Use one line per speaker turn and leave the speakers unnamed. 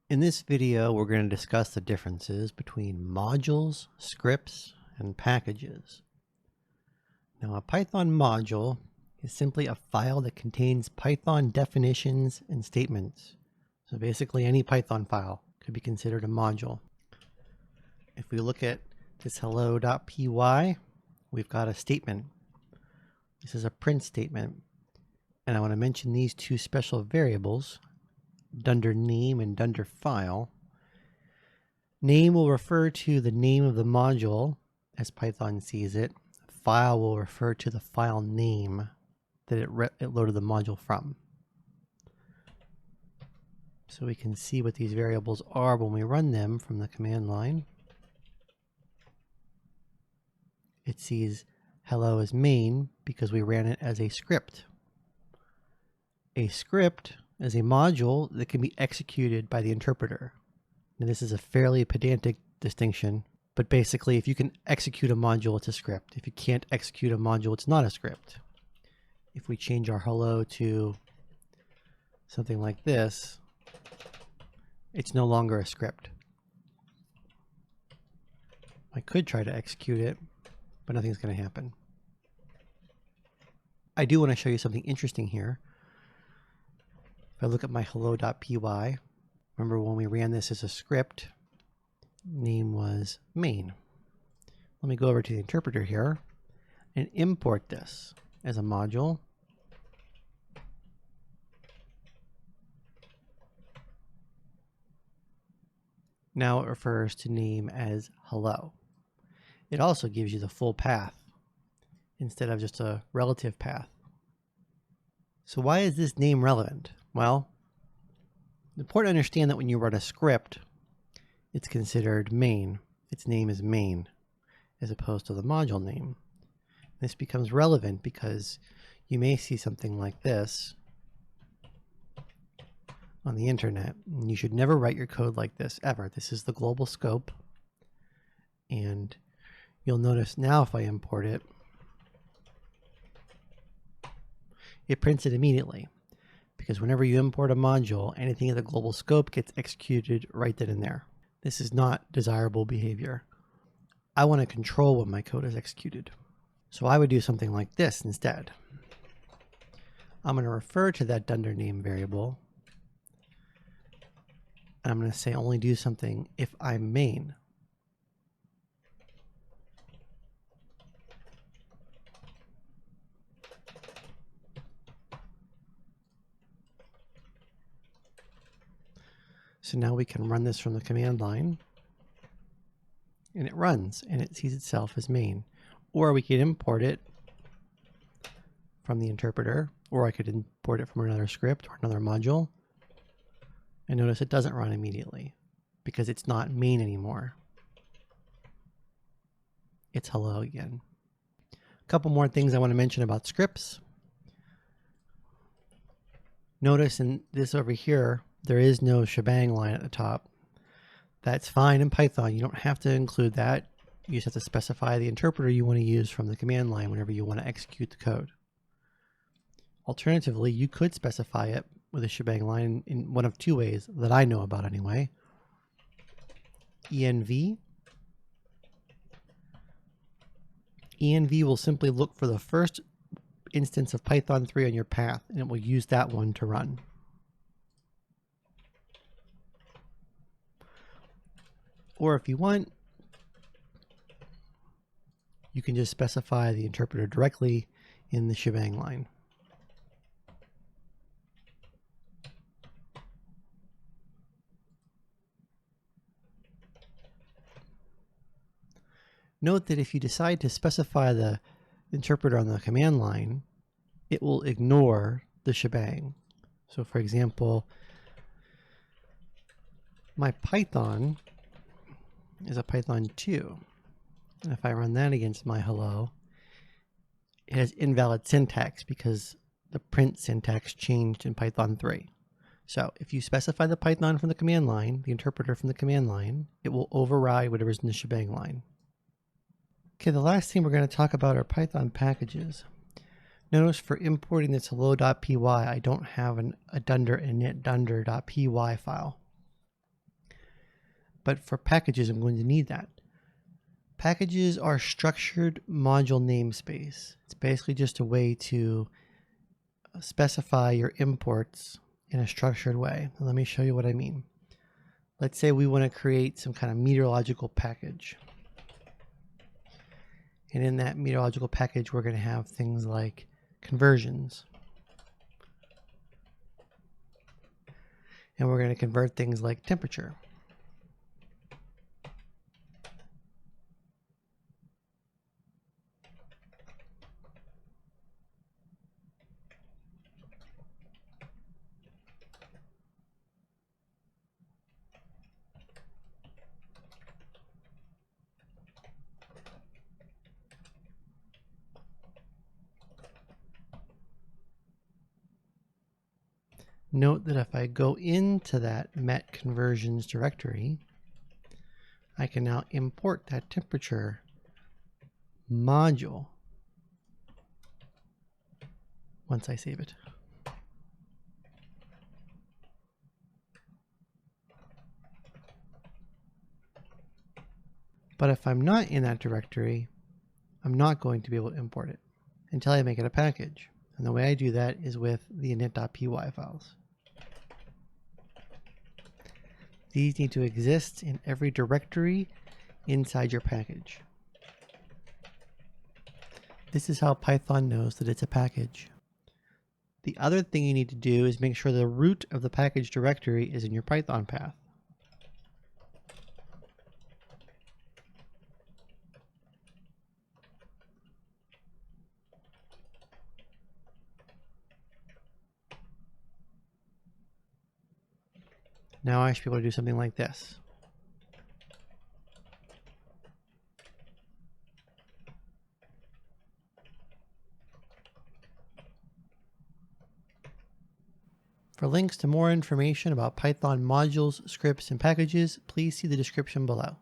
In this video, we're going to discuss the differences between modules, scripts, and packages. Now, a Python module is simply a file that contains Python definitions and statements. So basically, any Python file could be considered a module. If we look at this hello.py, we've got a statement. This is a print statement. And I want to mention these two special variables, dunder name and dunder file. Name will refer to the name of the module as Python sees it. File will refer to the file name that it loaded the module from. So we can see what these variables are when we run them from the command line. It sees hello as main because we ran it as a script. A script is a module that can be executed by the interpreter. Now, this is a fairly pedantic distinction, but basically if you can execute a module, it's a script. If you can't execute a module, it's not a script. If we change our hello to something like this, it's no longer a script. I could try to execute it, but nothing's going to happen. I do want to show you something interesting here. If I look at my hello.py, remember when we ran this as a script, name was main. Let me go over to the interpreter here and import this as a module. Now it refers to name as hello. It also gives you the full path instead of just a relative path. So why is this name relevant? Well, it's important to understand that when you run a script, it's considered main. Its name is main, as opposed to the module name. This becomes relevant because you may see something like this on the internet. And you should never write your code like this, ever. This is the global scope. And you'll notice now if I import it, it prints it immediately. Because whenever you import a module, anything in the global scope gets executed right then and there. This is not desirable behavior. I want to control when my code is executed. So I would do something like this instead. I'm going to refer to that dunder name variable. And I'm going to say only do something if I'm main. So now we can run this from the command line, and it runs and it sees itself as main. Or we could import it from the interpreter, or I could import it from another script or another module. And notice it doesn't run immediately because it's not main anymore. It's hello again. A couple more things I want to mention about scripts. Notice in this over here, there is no shebang line at the top. That's fine in Python. You don't have to include that. You just have to specify the interpreter you want to use from the command line whenever you want to execute the code. Alternatively, you could specify it with a shebang line in one of two ways that I know about anyway. env. env will simply look for the first instance of Python 3 on your path, and it will use that one to run. Or if you want, you can just specify the interpreter directly in the shebang line. Note that if you decide to specify the interpreter on the command line, it will ignore the shebang. So for example, my Python is a Python 2. And if I run that against my hello, it has invalid syntax because the print syntax changed in Python 3. So if you specify the Python from the command line, the interpreter from the command line, it will override whatever's in the shebang line. Okay, the last thing we're going to talk about are Python packages. Notice for importing this hello.py, I don't have a dunder init dunder.py file. but for packages, I'm going to need that. Packages are structured module namespace. It's basically just a way to specify your imports in a structured way. Let me show you what I mean. Let's say we want to create some kind of meteorological package. And in that meteorological package, we're going to have things like conversions. And we're going to convert things like temperature. Note that if I go into that MET conversions directory, I can now import that temperature module once I save it. But if I'm not in that directory, I'm not going to be able to import it until I make it a package. And the way I do that is with the init.py files. These need to exist in every directory inside your package. This is how Python knows that it's a package. The other thing you need to do is make sure the root of the package directory is in your Python path. Now I should be able to do something like this. For links to more information about Python modules, scripts, and packages, please see the description below.